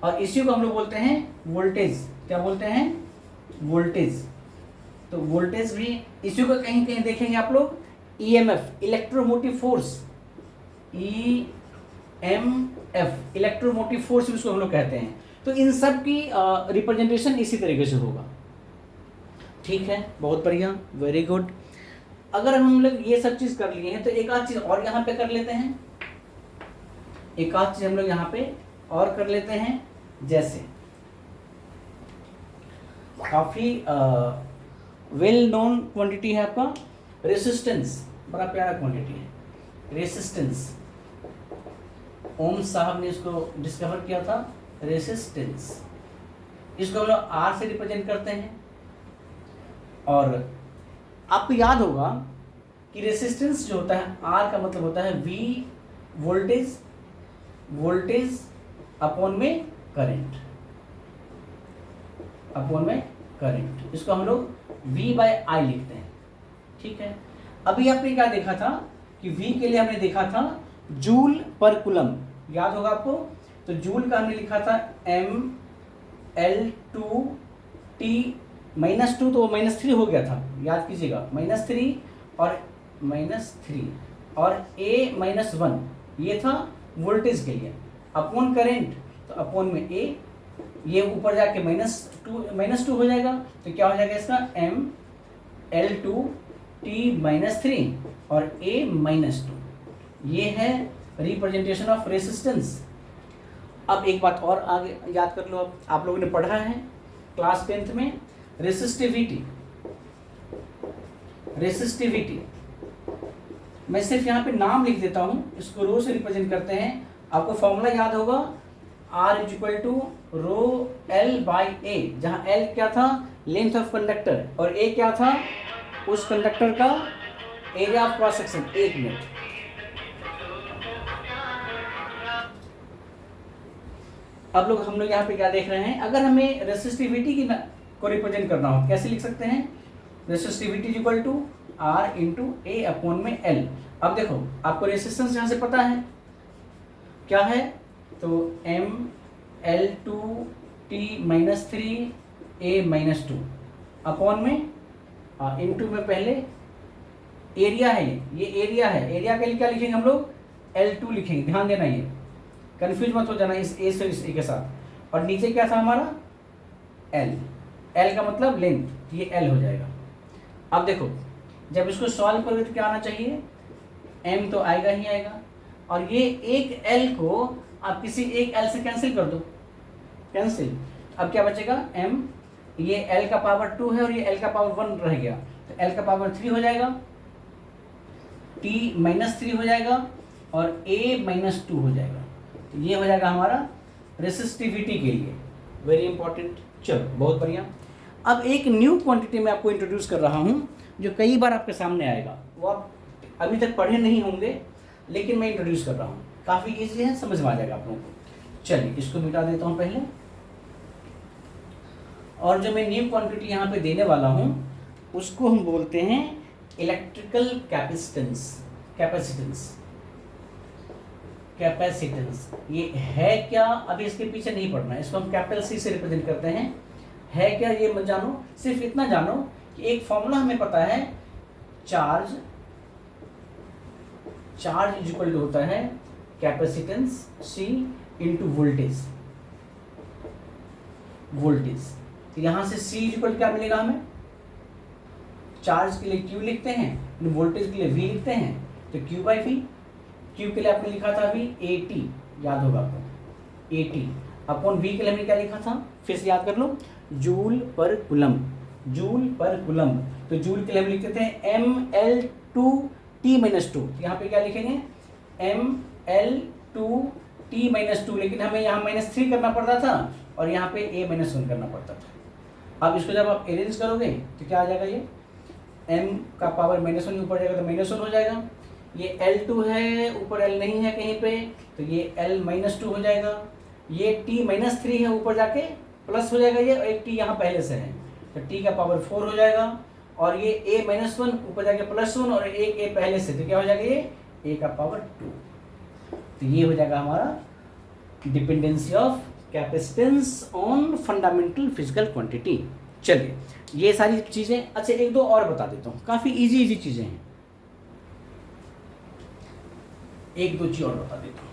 और इसी को हम लोग बोलते हैं वोल्टेज। क्या बोलते हैं? वोल्टेज। तो वोल्टेज भी इसी को कहीं कहीं देखेंगे आप लोग EMF, electromotive force, EMF, electromotive force भी इसको हम लोग कहते हैं। तो इन सब की रिप्रेजेंटेशन इसी तरीके से होगा। ठीक है, बहुत बढ़िया, वेरी गुड। अगर हम लोग ये सब चीज़ कर लिए हैं तो एक आध चीज़ और यहाँ पे कर लेते हैं, एक आध चीज़ हम लोग यहाँ पे और कर लेते हैं। जैसे काफ़ी वेल नोन क्वांटिटी है आपका रेसिस्टेंस, बड़ा प्यारा क्वांटिटी है रेसिस्टेंस। ओम साहब ने इसको डिस्कवर किया था, रेसिस्टेंस। इसको हम लोग आर से रिप्रेजेंट करते हैं। और आपको याद होगा कि रेसिस्टेंस जो होता है, आर का मतलब होता है वी वोल्टेज, वोल्टेज अपॉन में करंट, अपॉन में करंट। इसको हम लोग V बाय I लिखते हैं। ठीक है, अभी आपने क्या देखा था कि V के लिए हमने देखा था जूल पर कुलम, याद होगा आपको। तो जूल का हमने लिखा था mL2T -2, तो वो -3 हो गया था, याद कीजिएगा, -3 और -3 और A -1 ये था वोल्टेज के लिए, अपॉन करंट तो अपॉन में A, ये ऊपर जाके -2 हो जाएगा। तो क्या हो जाएगा इसका mL2T -3 और A -2। ये है रिप्रेजेंटेशन ऑफ रेसिस्टेंस। अब एक बात और आगे याद कर लो, आप लोगों ने पढ़ा है क्लास 10th में रेसिस्टिविटी। रेसिस्टिविटी मैं सिर्फ यहाँ पे नाम लिख देता हूँ, इसको रो से रिप्रेजेंट करते हैं। आपको फॉर्मूला याद होगा R = ρL/A, जहाँ L क्या था? लेंथ ऑफ कंडक्टर, और A क्या था? उस कंडक्टर का एरिया ऑफ क्रॉस सेक्शन। एक मिनट, अब लोग हम लोग यहाँ पे क्या देख रहे हैं? अगर हमें रेसिस्टिविटी की को रिप्रेजेंट करना हो कैसे लिख सकते हैं? रेसिस्टिविटी = R × A अपॉन में L। अब देखो आपको रेसिस्टेंस यहाँ से पता है क्या है, तो mL2T -3 A -2 अपॉन में इनटू में पहले एरिया है, ये एरिया है। एरिया के लिए क्या लिखेंगे हम लोग? L2 लिखेंगे, ध्यान देना, ये कंफ्यूज मत हो जाना इस A से इस A के साथ। और नीचे क्या था हमारा? L, L का मतलब लेंथ, ये L हो जाएगा। अब देखो जब इसको सॉल्व करोगे तो क्या आना चाहिए? M तो आएगा ही आएगा, और ये एक L को आप किसी एक L से कैंसिल कर दो, कैंसिल। अब क्या बचेगा? M, ये L का पावर 2 है और ये L का पावर 1 रह गया, तो L का पावर 3 हो जाएगा, T -3 हो जाएगा और A -2 हो जाएगा। तो ये हो जाएगा हमारा रेसिस्टिविटी के लिए, वेरी इंपॉर्टेंट। चलो बहुत बढ़िया। अब एक न्यू क्वांटिटी मैं आपको इंट्रोड्यूस कर रहा हूँ जो कई बार आपके सामने आएगा, वो आप अभी तक पढ़े नहीं होंगे लेकिन मैं इंट्रोड्यूस कर रहा हूँ, काफ़ी ईजी है, समझ में आ जाएगा आप लोगों को। चलिए इसको मिटा देता हूँ पहले, और जो मैं न्यू क्वांटिटी यहाँ पे देने वाला हूँ उसको हम बोलते हैं इलेक्ट्रिकल कैपेसिटेंस। कैपेसिटेंस, कैपेसिटेंस ये है क्या? अभी इसके पीछे नहीं पढ़ना है, इसको हम कैपिटल C से रिप्रेजेंट करते हैं। है क्या ये मत जानो, सिर्फ इतना जानो कि एक फॉर्मूला हमें पता है, चार्ज इक्वल टू होता है capacitance C into voltage. Voltage, तो यहाँ से C इक्वल क्या मिलेगा हमें? चार्ज के लिए Q लिखते हैं, वोल्टेज के लिए V लिखते हैं, तो Q/V। Q के लिए आपने लिखा था अभी AT, याद होगा आपको, AT अपॉन V के लिए हमने क्या लिखा था? फिर से याद कर लो, joule per coulomb, joule per coulomb. तो जूल के लिए हम लिखते थे mL2T -2, यहाँ पे क्या लिखेंगे? mL2T -2, लेकिन हमें यहाँ -3 करना पड़ता था और यहाँ पे A -1 करना पड़ता था। अब इसको जब आप अरेंज करोगे तो क्या आ जाएगा? ये m का पावर -1 ऊपर जाएगा तो -1 हो जाएगा, ये L2 है, ऊपर L नहीं है कहीं पे, तो ये L -2 हो जाएगा, ये T -3 है, ऊपर जाके प्लस हो जाएगा ये, और एक टी यहाँ पहले से है तो टी का पावर 4 हो जाएगा, और ये a माइनस 1 ऊपर जाके प्लस 1 और एक a पहले से, तो क्या हो जाएगा ये a का पावर 2। तो ये हो जाएगा हमारा dependency of capacitance on fundamental physical quantity. चलिए ये सारी चीजें, अच्छा एक दो और बता देता हूँ, काफी इजी चीजें हैं, एक दो चीज और बता देता हूँ।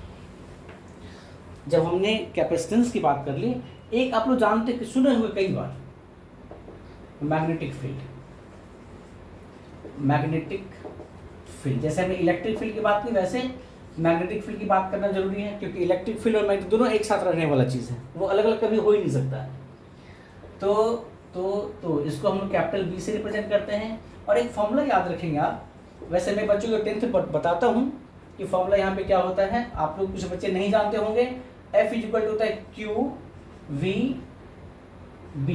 जब हमने कैपेसिटेंस की बात कर ली, एक आप लोग जानते कि सुने हुए कई बार मैग्नेटिक फील्ड। मैग्नेटिक फील्ड जैसे हमने इलेक्ट्रिक फील्ड की बात की, वैसे मैग्नेटिक फील्ड की बात करना जरूरी है, क्योंकि इलेक्ट्रिक फील्ड और मैग्नेटिक दोनों एक साथ रहने वाला चीज़ है, वो अलग अलग कभी हो ही नहीं सकता है। तो इसको हम लोग कैपिटल बी से रिप्रेजेंट करते हैं, और एक फॉर्मूला याद रखेंगे आप। वैसे मैं बच्चों को 10th बताता हूँ कि फॉर्मूला यहाँ पे क्या होता है, आप लोग कुछ बच्चे नहीं जानते होंगे। F इक्वल होता है Q V B।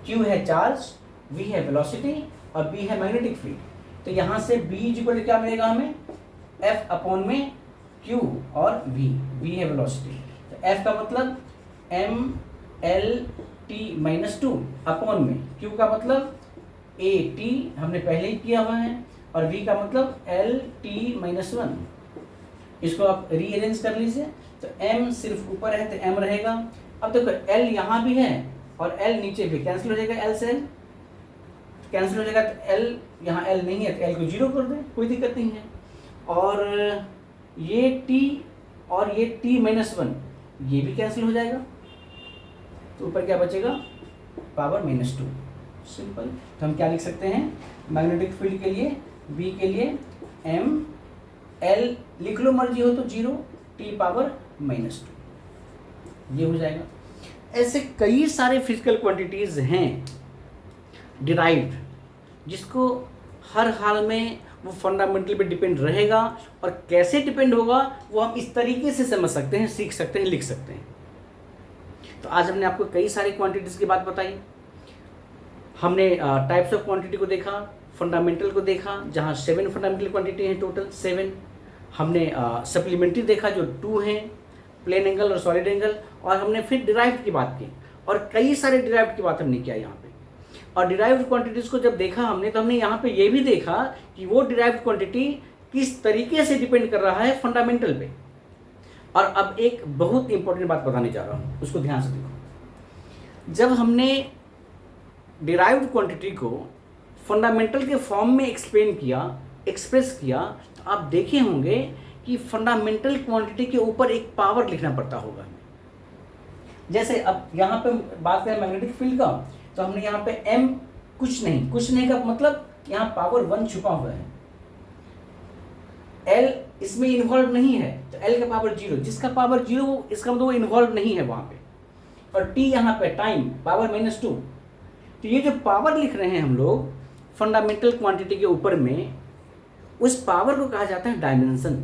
Q है चार्ज, V है वेलोसिटी और B है मैग्नेटिक फील्ड। तो यहाँ से B इक्वल क्या मिलेगा हमें, F अपॉन में Q और V। V है वेलोसिटी, तो F का मतलब m l t minus 2 upon में Q का मतलब a t हमने पहले ही किया हुआ है, और V का मतलब l t माइनस 1। इसको आप रीअरेंज कर लीजिए, तो m सिर्फ ऊपर है तो m रहेगा। अब देखो l यहाँ भी है और l नीचे भी, कैंसिल हो जाएगा, l से l कैंसिल हो जाएगा, तो l यहाँ l नहीं है तो l को 0 कर दें, कोई दिक्कत नहीं है। और ये t और ये t माइनस 1 ये भी कैंसिल हो जाएगा, तो ऊपर क्या बचेगा, पावर माइनस 2। सिंपल। तो हम क्या लिख सकते हैं, मैग्नेटिक फील्ड के लिए B के लिए m l लिख लो, मर्जी हो तो 0, t पावर माइनस 2, ये हो जाएगा। ऐसे कई सारे फिजिकल क्वांटिटीज हैं डिराइव्ड, जिसको हर हाल में वो फंडामेंटल पे डिपेंड रहेगा, और कैसे डिपेंड होगा वो हम इस तरीके से समझ सकते हैं, सीख सकते हैं, लिख सकते हैं। तो आज हमने आपको कई सारी क्वांटिटीज की बात बताई। हमने टाइप्स ऑफ क्वांटिटी को देखा, फंडामेंटल को देखा जहाँ 7 फंडामेंटल क्वांटिटी हैं, टोटल 7। हमने सप्लीमेंट्री देखा जो 2 हैं, प्लेन एंगल और सॉलिड एंगल, और हमने फिर डिराइव्ड की बात की, और कई सारे डिराइव्ड की बात हमने किया यहाँ पे। और डिराइव्ड क्वांटिटीज़ को जब देखा हमने, तो हमने यहाँ पे ये भी देखा कि वो डिराइव्ड क्वांटिटी किस तरीके से डिपेंड कर रहा है फंडामेंटल पे। और अब एक बहुत इंपॉर्टेंट बात बताने जा रहा हूँ, उसको ध्यान से देखो। जब हमने डिराइव्ड क्वांटिटी को फंडामेंटल के फॉर्म में एक्सप्रेस किया, तो आप देखे होंगे कि फंडामेंटल क्वांटिटी के ऊपर एक पावर लिखना पड़ता होगा। जैसे अब यहाँ पे बात करें मैग्नेटिक फील्ड का, तो हमने यहाँ पे m कुछ नहीं का मतलब यहाँ पावर 1 छुपा हुआ है, l इसमें इन्वॉल्व नहीं है, तो l का पावर 0, जिसका पावर 0 इसका मतलब वो इन्वॉल्व नहीं है वहाँ पे, और t यहाँ पे टाइम पावर माइनस 2। तो ये जो पावर लिख रहे हैं हम लोग फंडामेंटल क्वांटिटी के ऊपर में, उस पावर को कहा जाता है डायमेंशन।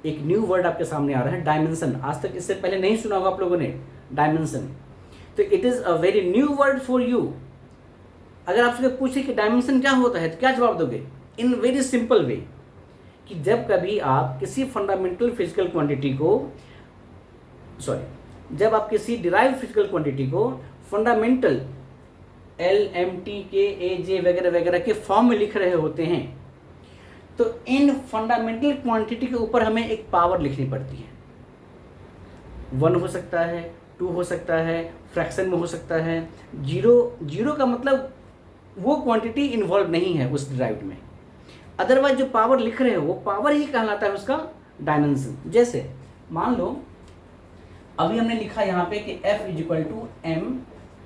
एक न्यू वर्ड आपके सामने आ रहा है, डायमेंशन। आज तक इससे पहले नहीं सुना होगा आप लोगों ने डायमेंशन, तो it is a very new word for you. अगर आपसे पूछे कि डायमेंशन क्या होता है, तो क्या जवाब दोगे, इन वेरी सिंपल वे, कि जब कभी आप किसी फंडामेंटल फिजिकल क्वांटिटी को, जब आप किसी डिराइव्ड फिजिकल क्वांटिटी को fundamental L M T K A J वगैरह वगैरह के फॉर्म में लिख रहे होते हैं, तो इन फंडामेंटल क्वांटिटी के ऊपर हमें एक पावर लिखनी पड़ती है। 1 हो सकता है, 2 हो सकता है, फ्रैक्शन में हो सकता है, 0 का मतलब वो क्वांटिटी इन्वॉल्व नहीं है उस डिराइव्ड में। अदरवाइज जो पावर लिख रहे हो वो पावर ही कहलाता है उसका डायमेंशन। जैसे मान लो अभी हमने लिखा यहाँ पे कि F equal to m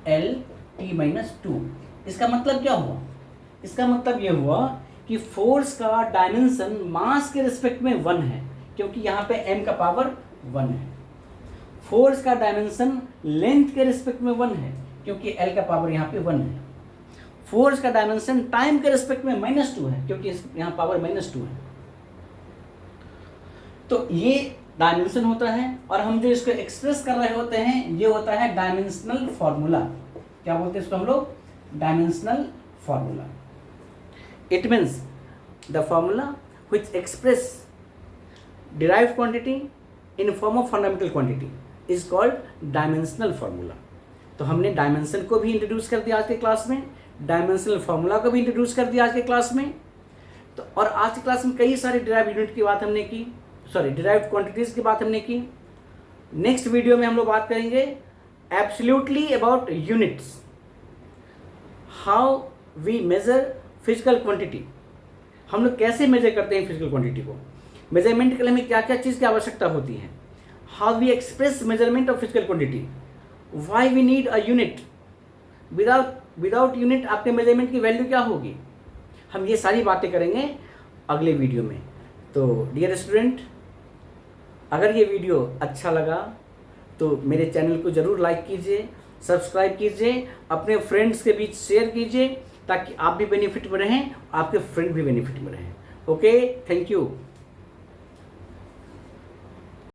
l t minus 2। इसका मतलब क्या हुआ, इसका मतलब ये हुआ कि फोर्स का डायमेंशन मास के रिस्पेक्ट में 1 है, क्योंकि यहाँ पे m का पावर 1 है। फोर्स का डायमेंशन लेंथ के रिस्पेक्ट में 1 है, क्योंकि l का पावर यहाँ पे 1 है। फोर्स का डायमेंशन टाइम के रिस्पेक्ट में -2 है, क्योंकि यहाँ पावर -2 है। तो ये डायमेंशन होता है, और हम जो इसको एक्सप्रेस कर रहे होते हैं ये होता है डायमेंशनल फॉर्मूला। क्या बोलते हैं इसको हम लोग, dimensional formula. It means the formula which express derived quantity in form of fundamental quantity is called dimensional formula. तो हमने डायमेंशन को भी इंट्रोड्यूस कर दिया आज के क्लास में, डायमेंशनल फार्मूला को भी इंट्रोड्यूस कर दिया आज के क्लास में। तो और आज की क्लास में कई सारे डिराइव यूनिट की बात हमने की, डिराइव्ड क्वांटिटीज की बात हमने की। नेक्स्ट वीडियो में हम लोग बात करेंगे absolutely about units, how we measure physical quantity, हम लोग कैसे मेजर करते हैं फिजिकल क्वांटिटी को, मेजरमेंट के लिए हमें क्या क्या चीज़ की आवश्यकता होती है, how we express measurement of physical quantity, why we need a unit, without unit आपके मेजरमेंट की वैल्यू क्या होगी। हम ये सारी बातें करेंगे अगले वीडियो में। तो डियर स्टूडेंट, अगर ये वीडियो अच्छा लगा तो मेरे चैनल को ज़रूर लाइक कीजिए, सब्सक्राइब कीजिए, अपने फ्रेंड्स के बीच शेयर कीजिए, ताकि आप भी बेनिफिट में रहें, आपके फ्रेंड भी बेनिफिट में रहें। Okay, thank you.